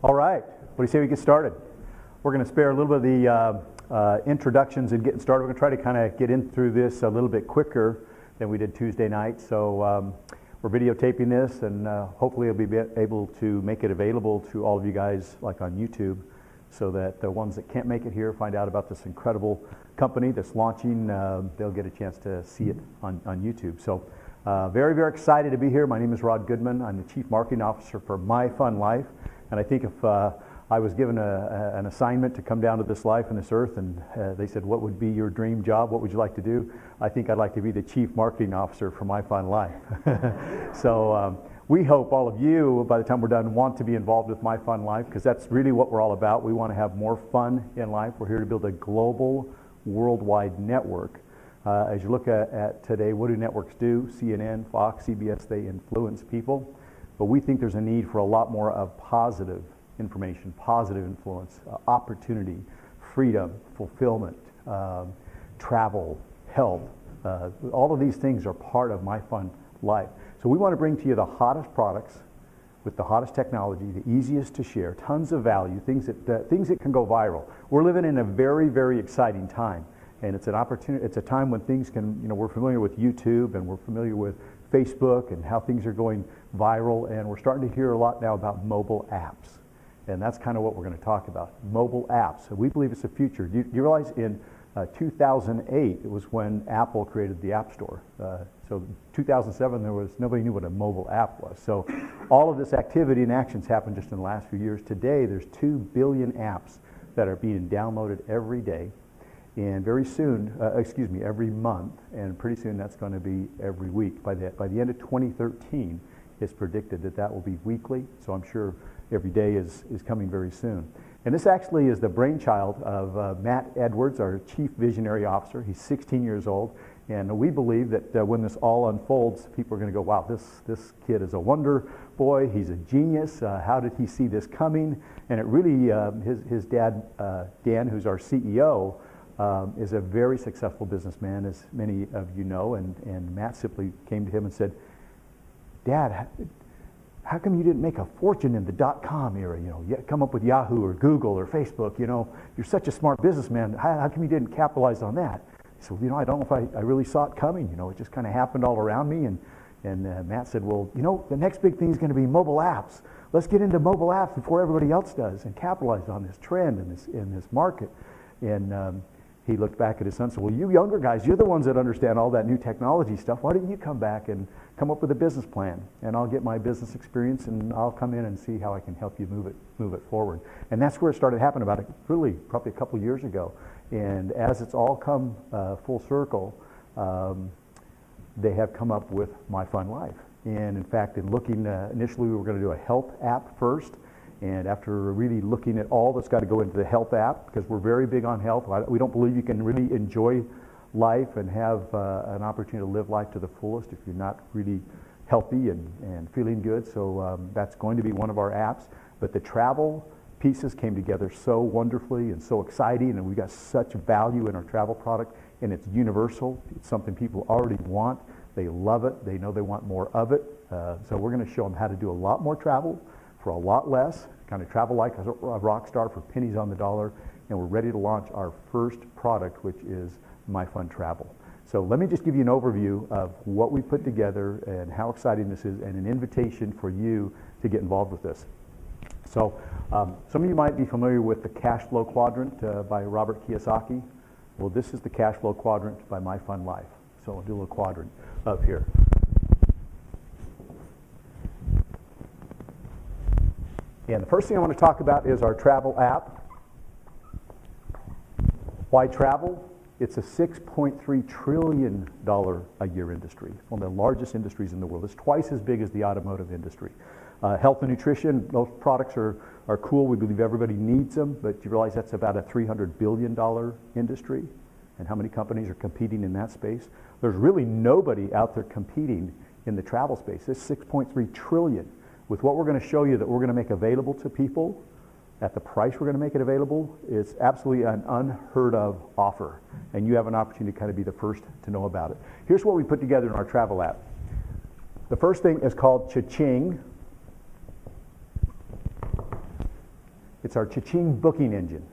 All right, what do you say we get started? We're going to spare a little bit of the introductions and getting started. We're going to try to kind of get in through this a little bit quicker than we did Tuesday night. So we're videotaping this, and hopefully we'll be able to make it available to all of you guys like on YouTube, so that the ones that can't make it here find out about this incredible company that's launching. They'll get a chance to see it on YouTube. So very, very excited to be here. My name is Goodman. I'm the Chief Marketing Officer for MyFunLife. And I think if I was given an assignment to come down to this life and this earth, and they said, what would be your dream job? What would you like to do? I think I'd like to be the Chief Marketing Officer for MyFunLife. So we hope all of you, by the time we're done, want to be involved with MyFunLife, because that's really what we're all about. We want to have more fun in life. We're here to build a global, worldwide network. As you look at today, what do networks do? CNN, Fox, CBS, they influence people. But we think there's a need for a lot more of positive information, positive influence, opportunity, freedom, fulfillment, travel, health. All of these things are part of MyFunLife. So we want to bring to you the hottest products with the hottest technology, the easiest to share, tons of value, things that can go viral. We're living in a very, very exciting time. And it's an opportunity. It's a time when things can, we're familiar with YouTube and we're familiar with Facebook and how things are going viral, and we're starting to hear a lot now about mobile apps. And that's kind of what we're going to talk about, mobile apps. So we believe it's the future. Do you realize in 2008, it was when Apple created the App Store. So 2007, nobody knew what a mobile app was. So all of this activity and actions happened just in the last few years. Today, there's 2 billion apps that are being downloaded every day. And very soon, every month, and pretty soon that's going to be every week. By the end of 2013, it's predicted that will be weekly, so I'm sure every day is coming very soon. And this actually is the brainchild of Matt Edwards, our Chief Visionary Officer. He's 16 years old, and we believe that when this all unfolds, people are going to go, wow, this kid is a wonder boy, he's a genius, how did he see this coming? And it really, his dad, Dan, who's our CEO, is a very successful businessman, as many of you know, and Matt simply came to him and said, Dad, how come you didn't make a fortune in the .com era? Come up with Yahoo or Google or Facebook. You're such a smart businessman. How come you didn't capitalize on that? He said, I don't know if I really saw it coming. It just kind of happened all around me. And Matt said, well, the next big thing is going to be mobile apps. Let's get into mobile apps before everybody else does and capitalize on this trend in this market. And he looked back at his son and said, well, you younger guys, you're the ones that understand all that new technology stuff. Why don't you come back and come up with a business plan? And I'll get my business experience and I'll come in and see how I can help you move it forward. And that's where it started happening probably a couple years ago. And as it's all come full circle, they have come up with MyFunLife. And in fact, in looking, initially we were going to do a health app first. And after really looking at all that's got to go into the health app, because we're very big on health, we don't believe you can really enjoy life and have an opportunity to live life to the fullest if you're not really healthy and feeling good. So that's going to be one of our apps. But the travel pieces came together so wonderfully and so exciting, and we got such value in our travel product, and it's universal. It's something people already want. They love it. They know they want more of it. So we're going to show them how to do a lot more travel for a lot less, kind of travel like a rock star for pennies on the dollar, and we're ready to launch our first product, which is MyFunTravel. So let me just give you an overview of what we put together and how exciting this is, and an invitation for you to get involved with this. So some of you might be familiar with the cash flow quadrant by Robert Kiyosaki. Well, this is the cash flow quadrant by MyFunLife. So I'll do a little quadrant up here. And the first thing I want to talk about is our travel app. Why travel? It's a $6.3 trillion a year industry. It's one of the largest industries in the world. It's twice as big as the automotive industry. Health and nutrition, those products are cool. We believe everybody needs them, but you realize that's about a $300 billion industry. And how many companies are competing in that space? There's really nobody out there competing in the travel space. It's $6.3 trillion. With what we're going to show you that we're going to make available to people at the price we're going to make it available, it's absolutely an unheard of offer. And you have an opportunity to kind of be the first to know about it. Here's what we put together in our travel app. The first thing is called Cha-Ching. It's our Cha-Ching booking engine.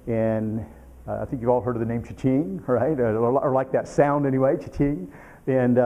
And I think you've all heard of the name Cha-Ching, right? Or like that sound anyway, Cha-Ching. And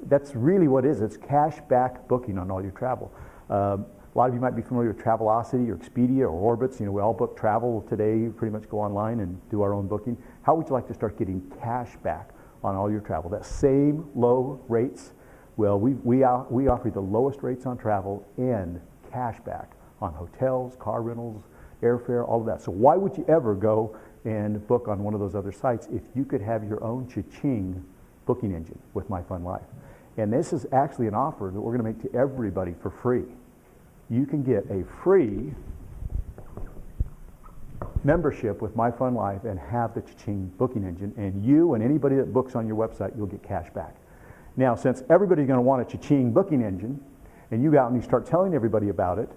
that's really what it is. It's cash back booking on all your travel. A lot of you might be familiar with Travelocity or Expedia or Orbitz. You know, we all book travel today. You pretty much go online and do our own booking. How would you like to start getting cash back on all your travel? That same low rates. Well, we offer the lowest rates on travel and cash back on hotels, car rentals, airfare, all of that. So why would you ever go and book on one of those other sites if you could have your own Cha-Ching booking engine with MyFunLife? And this is actually an offer that we're going to make to everybody for free. You can get a free membership with MyFunLife and have the Cha-Ching booking engine, and you and anybody that books on your website, you'll get cash back. Now, since everybody's going to want a Cha-Ching booking engine, and you go out and you start telling everybody about it,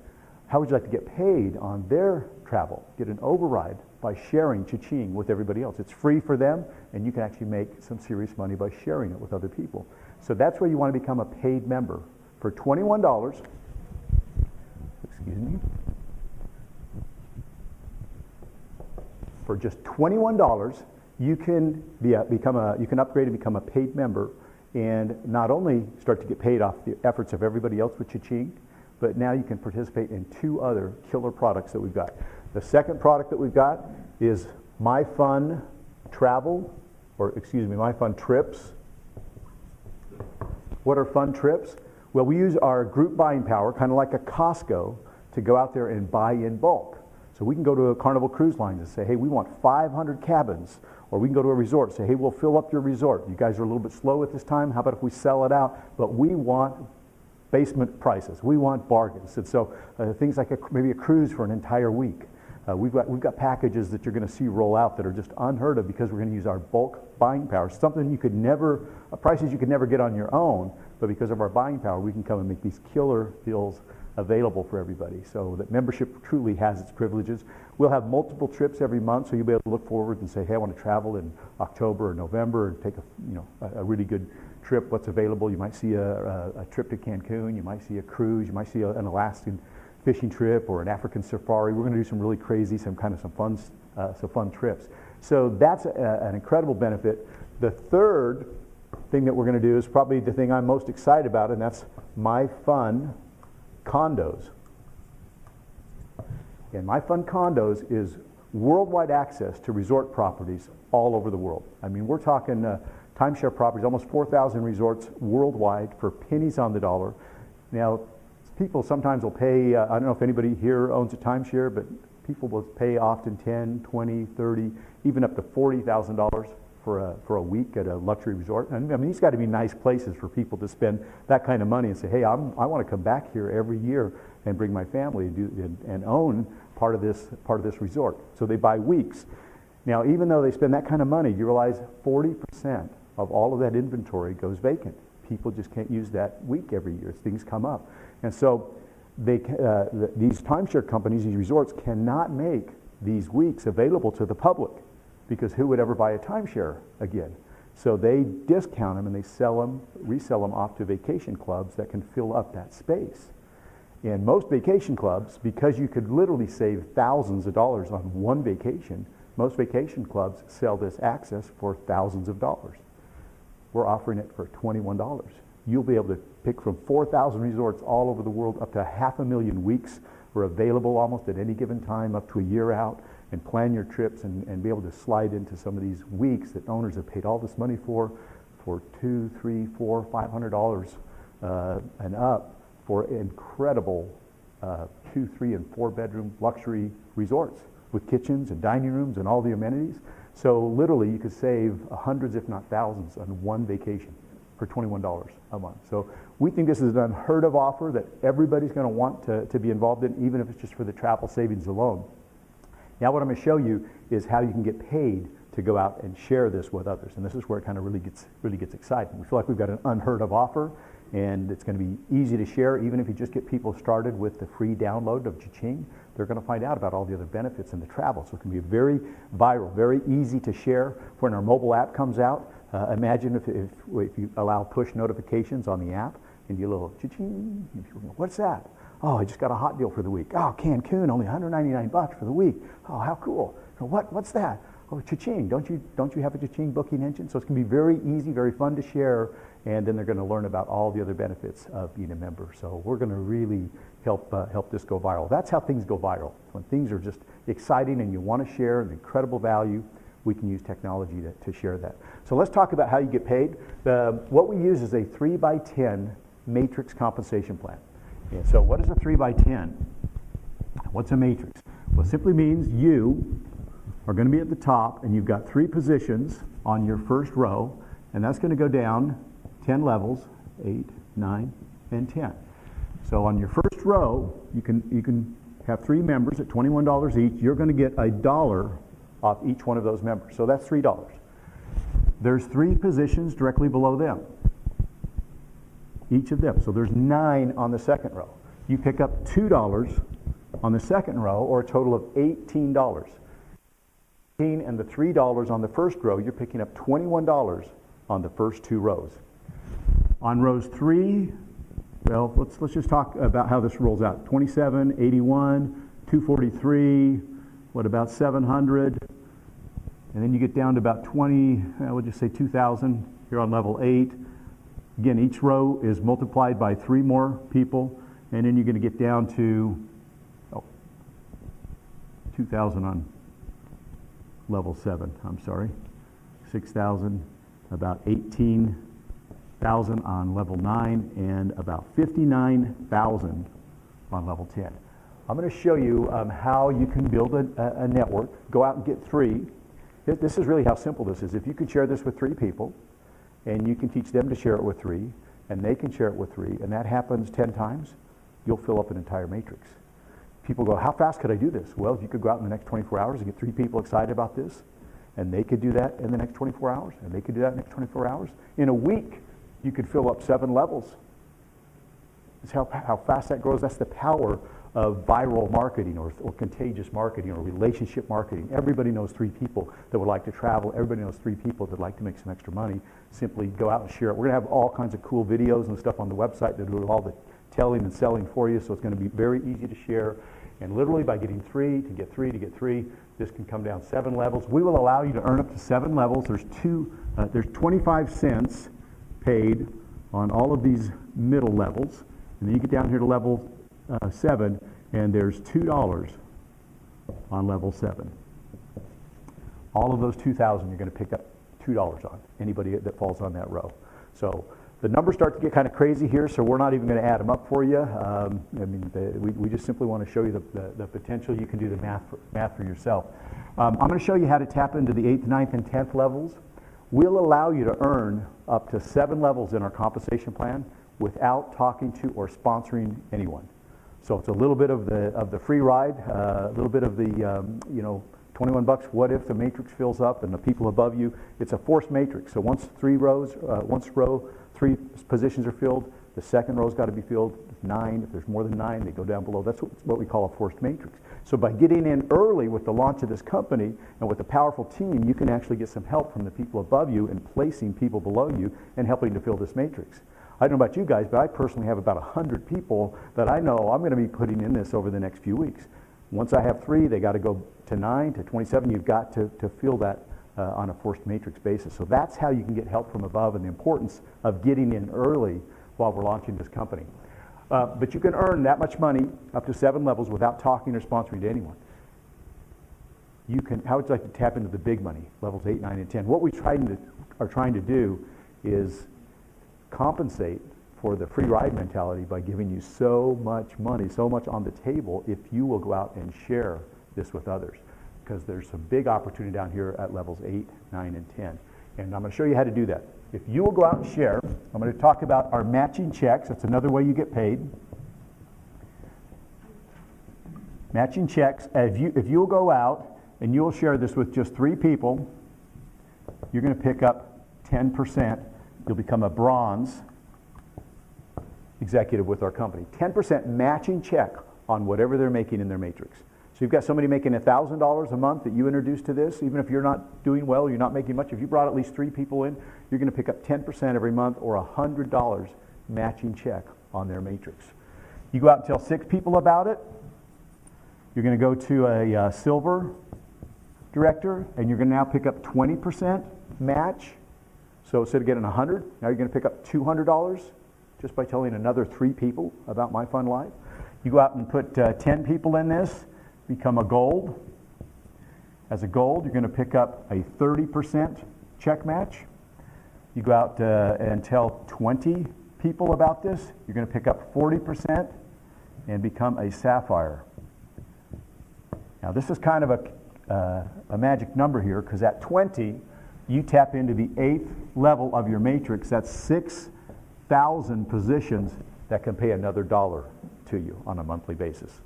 how would you like to get paid on their travel? Get an override by sharing Cha-Ching with everybody else. It's free for them, and you can actually make some serious money by sharing it with other people. So that's where you want to become a paid member. For $21, excuse me, for just $21, you can you can upgrade and become a paid member, and not only start to get paid off the efforts of everybody else with Cha-Ching, but now you can participate in 2 other killer products that we've got. The second product that we've got is MyFun Travel, or excuse me, MyFun Trips. What are fun trips? Well, we use our group buying power, kind of like a Costco, to go out there and buy in bulk. So we can go to a Carnival Cruise Line and say, hey, we want 500 cabins. Or we can go to a resort and say, hey, we'll fill up your resort. You guys are a little bit slow at this time. How about if we sell it out? But we want basement prices. We want bargains. And so things like maybe a cruise for an entire week. We've got packages that you're going to see roll out that are just unheard of because we're going to use our bulk buying power. Something you could never, prices you could never get on your own, but because of our buying power, we can come and make these killer deals available for everybody. So that membership truly has its privileges. We'll have multiple trips every month, so you'll be able to look forward and say, hey, I want to travel in October or November and take a really good trip. What's available? You might see a trip to Cancun, you might see a cruise, you might see an Alaskan fishing trip or an African safari. We're going to do some really crazy, some fun trips. So that's an incredible benefit. The third thing that we're going to do is probably the thing I'm most excited about, and that's MyFun Condos. And MyFun Condos is worldwide access to resort properties all over the world. I mean, we're talking timeshare properties, almost 4,000 resorts worldwide for pennies on the dollar. Now, people sometimes will pay, I don't know if anybody here owns a timeshare, but people will pay often 10, 20, 30, even up to $40,000 for a week at a luxury resort. And I mean, these got to be nice places for people to spend that kind of money and say, hey, I want to come back here every year and bring my family and own part of this resort. So they buy weeks. Now, even though they spend that kind of money, you realize 40% of all of that inventory goes vacant. People just can't use that week every year as things come up. And so these timeshare companies, these resorts, cannot make these weeks available to the public because who would ever buy a timeshare again? So they discount them and they resell them off to vacation clubs that can fill up that space. And most vacation clubs, because you could literally save thousands of dollars on one vacation, most vacation clubs sell this access for thousands of dollars. We're offering it for $21. You'll be able to pick from 4,000 resorts all over the world. Up to 500,000 weeks are available almost at any given time, up to a year out, and plan your trips and be able to slide into some of these weeks that owners have paid all this money for $200, $300, $400, $500 and up for incredible 2, 3, and 4 bedroom luxury resorts with kitchens and dining rooms and all the amenities. So literally you could save hundreds if not thousands on one vacation for $21 a month. So we think this is an unheard of offer that everybody's going to want to be involved in, even if it's just for the travel savings alone. Now what I'm going to show you is how you can get paid to go out and share this with others. And this is where it kind of really gets exciting. We feel like we've got an unheard of offer, and it's going to be easy to share. Even if you just get people started with the free download of Cha-Ching, they're going to find out about all the other benefits in the travel. So it can be very viral, very easy to share. When our mobile app comes out, imagine if you allow push notifications on the app and you get a little Cha-Ching. What's that? Oh, I just got a hot deal for the week. Oh, Cancun, only $199 for the week. Oh, how cool. What's that? Oh, Cha-Ching, don't you have a Cha-Ching booking engine? So it's going to be very easy, very fun to share, and then they're going to learn about all the other benefits of being a member. So we're going to really help this go viral. That's how things go viral. When things are just exciting and you want to share an incredible value, we can use technology to share that. So let's talk about how you get paid. What we use is a 3x10 matrix compensation plan. And so what is a 3x10? What's a matrix? Well, it simply means you are going to be at the top, and you've got 3 positions on your first row, and that's going to go down 10 levels, 8, 9, and 10. So on your first row, you can have 3 members at $21 each. You're going to get $1 off each one of those members. So that's $3. There's 3 positions directly below them, each of them. So there's 9 on the second row. You pick up $2 on the second row, or a total of $18. And the $3 on the first row, you're picking up $21 on the first 2 rows. On rows 3, well, let's just talk about how this rolls out. 27, 81, 243, what about 700? And then you get down to about 20, we'll just say 2,000 here on level 8. Again, each row is multiplied by 3 more people, and then you're going to get down to 2,000 on level 7, I'm sorry, 6,000, about 18,000 on level 9, and about 59,000 on level 10. I'm going to show you how you can build a network. Go out and get 3. This is really how simple this is. If you could share this with 3 people, and you can teach them to share it with 3, and they can share it with 3, and that happens 10 times, you'll fill up an entire matrix. People go, how fast could I do this? Well, if you could go out in the next 24 hours and get 3 people excited about this, and they could do that in the next 24 hours, and they could do that in the next 24 hours. In a week, you could fill up 7 levels. That's how fast that grows. That's the power of viral marketing or contagious marketing or relationship marketing. Everybody knows 3 people that would like to travel. Everybody knows 3 people that would like to make some extra money. Simply go out and share it. We're going to have all kinds of cool videos and stuff on the website that do all the telling and selling for you, so it's going to be very easy to share. And literally by getting 3 to get 3 to get 3, this can come down 7 levels. We will allow you to earn up to 7 levels. There's 25 cents paid on all of these middle levels. And then you get down here to level 7, and there's $2 on level 7. All of those 2,000 you're going to pick up $2 on, anybody that falls on that row. So the numbers start to get kind of crazy here, so we're not even going to add them up for you. We just simply want to show you the potential. You can do the math for yourself. I'm going to show you how to tap into the 8th, 9th, and 10th levels. We'll allow you to earn up to 7 levels in our compensation plan without talking to or sponsoring anyone. So it's a little bit of the free ride, a little bit of the 21 bucks. What if the matrix fills up and the people above you? It's a forced matrix. So once 3 positions are filled, the second row's got to be filled. 9, if there's more than 9, they go down below. That's what we call a forced matrix. So by getting in early with the launch of this company and with a powerful team, you can actually get some help from the people above you and placing people below you and helping to fill this matrix. I don't know about you guys, but I personally have about 100 people that I know I'm going to be putting in this over the next few weeks. Once I have 3, they got to go to 9, to 27. You've got to fill that on a forced matrix basis. So that's how you can get help from above and the importance of getting in early while we're launching this company. But you can earn that much money up to 7 levels without talking or sponsoring to anyone. How would you like to tap into the big money, levels 8, 9, and 10? What we are trying to do is compensate for the free ride mentality by giving you so much money, so much on the table if you will go out and share this with others. Because there's some big opportunity down here at levels 8, 9, and 10. And I'm going to show you how to do that. If you will go out and share, I'm going to talk about our matching checks. That's another way you get paid. Matching checks. If you will go out and you will share this with just 3 people, you're going to pick up 10%. You'll become a bronze executive with our company. 10% matching check on whatever they're making in their matrix. So you've got somebody making $1,000 a month that you introduced to this, even if you're not doing well, you're not making much. If you brought at least 3 people in, you're going to pick up 10% every month or $100 matching check on their matrix. You go out and tell 6 people about it. You're going to go to a silver director, and you're going to now pick up 20% match. So instead of getting $100, now you're going to pick up $200 just by telling another 3 people about MyFunLife. You go out and put 10 people in this, become a gold. As a gold, you're going to pick up a 30% check match. You go out and tell 20 people about this, you're going to pick up 40% and become a sapphire. Now this is kind of a magic number here, because at 20, you tap into the 8th level of your matrix. That's 6,000 positions that can pay another $1 to you on a monthly basis.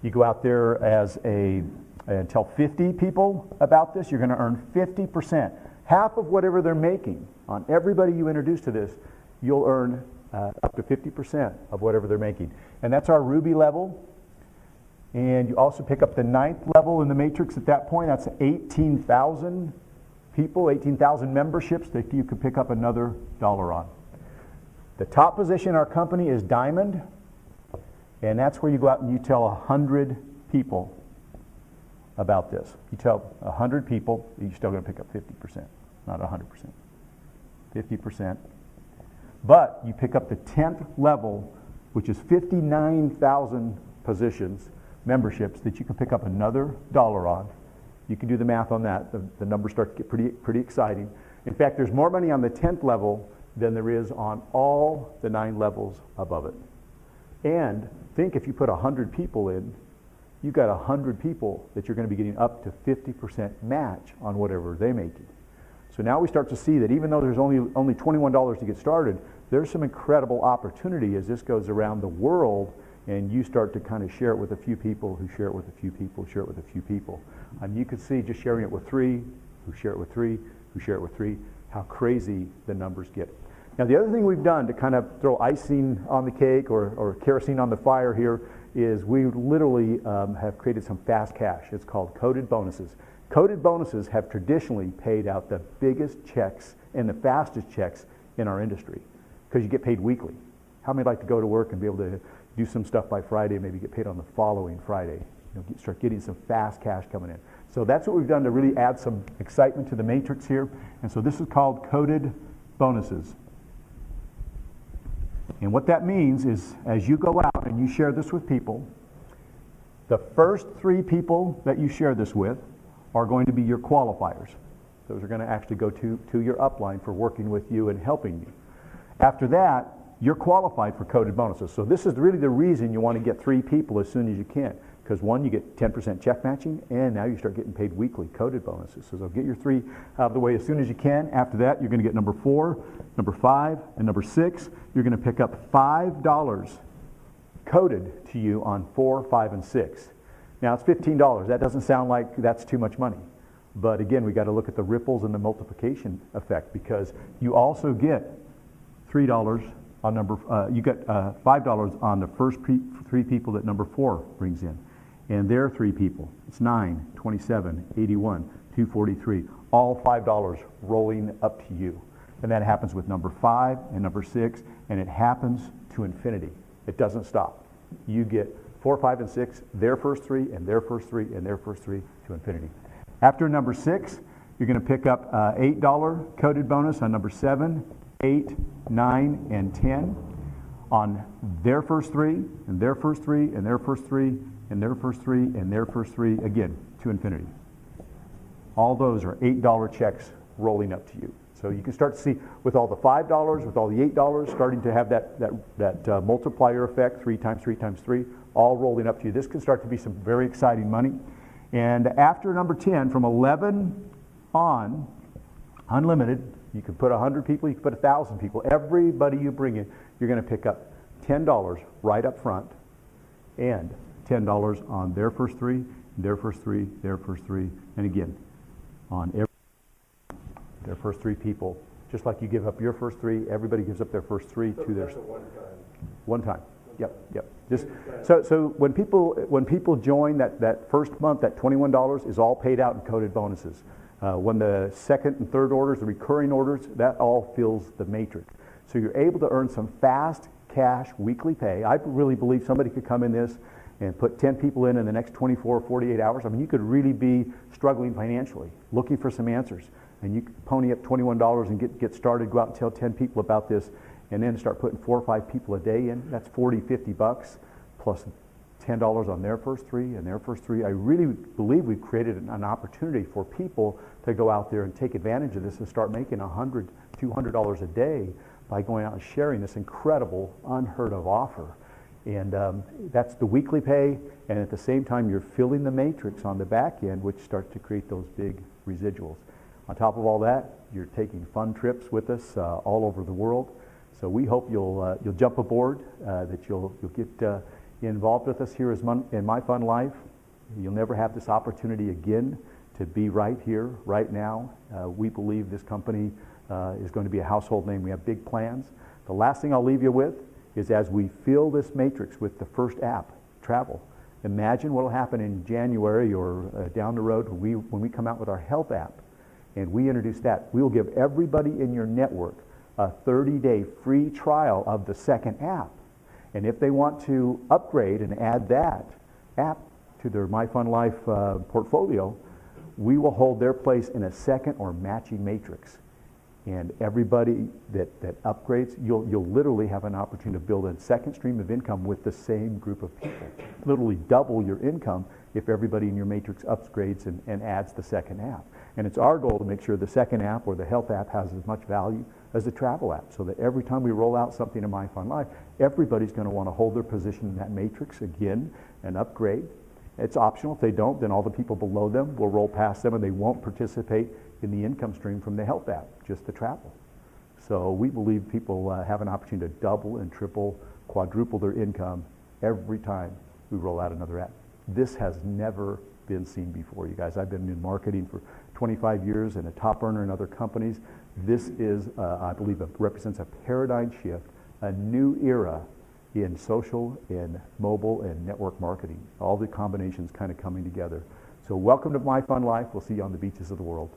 You go out there and tell 50 people about this, you're going to earn 50%. Half of whatever they're making on everybody you introduce to this, you'll earn up to 50% of whatever they're making. And that's our Ruby level. And you also pick up the 9th level in the matrix at that point. That's 18,000 people, 18,000 memberships that you could pick up another $1 on. The top position in our company is Diamond. And that's where you go out and you tell 100 people about this. You tell 100 people, you're still going to pick up 50%, not 100%. 50%. But you pick up the 10th level, which is 59,000 positions, memberships, that you can pick up another $1 on. You can do the math on that. The numbers start to get pretty exciting. In fact, there's more money on the 10th level than there is on all the 9 levels above it. And think, if you put 100 people in, you've got 100 people that you're going to be getting up to 50% match on whatever they're making. So now we start to see that even though there's only $21 to get started, there's some incredible opportunity as this goes around the world, and you start to kind of share it with a few people who share it with a few people, share it with a few people. You can see just sharing it with 3, who share it with 3, who share it with 3, how crazy the numbers get. Now the other thing we've done to kind of throw icing on the cake or kerosene on the fire here is we literally have created some fast cash. It's called coded bonuses. Coded bonuses have traditionally paid out the biggest checks and the fastest checks in our industry, because you get paid weekly. How many like to go to work and be able to do some stuff by Friday, maybe get paid on the following Friday? Start getting some fast cash coming in. So that's what we've done to really add some excitement to the matrix here. And so this is called coded bonuses. And what that means is, as you go out and you share this with people, the first 3 people that you share this with are going to be your qualifiers. Those are going to actually go to your upline for working with you and helping you. After that, you're qualified for coded bonuses. So this is really the reason you want to get 3 people as soon as you can. Because 1, you get 10% check matching, and now you start getting paid weekly coded bonuses. So get your 3 out of the way as soon as you can. After that, you're going to get number 4, number 5, and number 6. You're going to pick up $5 coded to you on 4, 5, and 6. Now it's $15. That doesn't sound like that's too much money. But again, we got to look at the ripples and the multiplication effect, because you also get $3 on you get $5 on the first 3 people that number 4 brings in. And their 3 people, it's 9, 27, 81, 243, all $5 rolling up to you. And that happens with number 5 and number 6, and it happens to infinity. It doesn't stop. You get 4, 5, and 6, their first 3, and their first 3, and their first 3 to infinity. After number 6, you're going to pick up $8 coded bonus on number 7, 8, 9, and 10 on their first 3, and their first 3, and their first 3, and their first 3, and their first 3, again, to infinity. All those are $8 checks rolling up to you. So you can start to see with all the $5, with all the $8, starting to have that multiplier effect, 3 times 3 times 3, all rolling up to you. This can start to be some very exciting money. And after number 10, from 11 on, unlimited, you can put 100 people, you can put 1,000 people. Everybody you bring in, you're going to pick up $10 right up front, and $10 on their first 3, their first 3, their first 3, and again, on their first 3 people. Just like you give up your first 3, everybody gives up their first 3 to their one time. Yep. Just so when people join, that first month, that $21 is all paid out in coded bonuses. When the second and third orders, the recurring orders, that all fills the matrix. So you're able to earn some fast cash, weekly pay. I really believe somebody could come in this and put 10 people in the next 24 or 48 hours. I mean, you could really be struggling financially, looking for some answers. And you could pony up $21 and get started, go out and tell 10 people about this, and then start putting 4 or 5 people a day in. That's 40, 50 bucks plus $10 on their first 3 and their first 3. I really believe we've created an opportunity for people to go out there and take advantage of this and start making $100, $200 a day by going out and sharing this incredible, unheard of offer. And that's the weekly pay, and at the same time you're filling the matrix on the back end, which starts to create those big residuals. On top of all that, you're taking fun trips with us all over the world. So we hope you'll jump aboard, that you'll get involved with us here in MyFunLife. You'll never have this opportunity again to be right here, right now. We believe this company is going to be a household name. We have big plans. The last thing I'll leave you with is, as we fill this matrix with the first app, travel, imagine what will happen in January or down the road when we come out with our health app and we introduce that. We will give everybody in your network a 30-day free trial of the second app. And if they want to upgrade and add that app to their MyFunLife portfolio, we will hold their place in a second or matching matrix. And everybody that upgrades, you'll literally have an opportunity to build a second stream of income with the same group of people. Literally double your income if everybody in your matrix upgrades and adds the second app. And it's our goal to make sure the second app or the health app has as much value as the travel app, so that every time we roll out something in MyFunLife, everybody's going to want to hold their position in that matrix again and upgrade. It's optional. If they don't, then all the people below them will roll past them and they won't participate in the income stream from the health app, just the travel. So we believe people have an opportunity to double and triple, quadruple their income every time we roll out another app. This has never been seen before, you guys. I've been in marketing for 25 years and a top earner in other companies. This is, I believe, represents a paradigm shift, a new era in social and mobile and network marketing. All the combinations kind of coming together. So welcome to MyFunLife. We'll see you on the beaches of the world.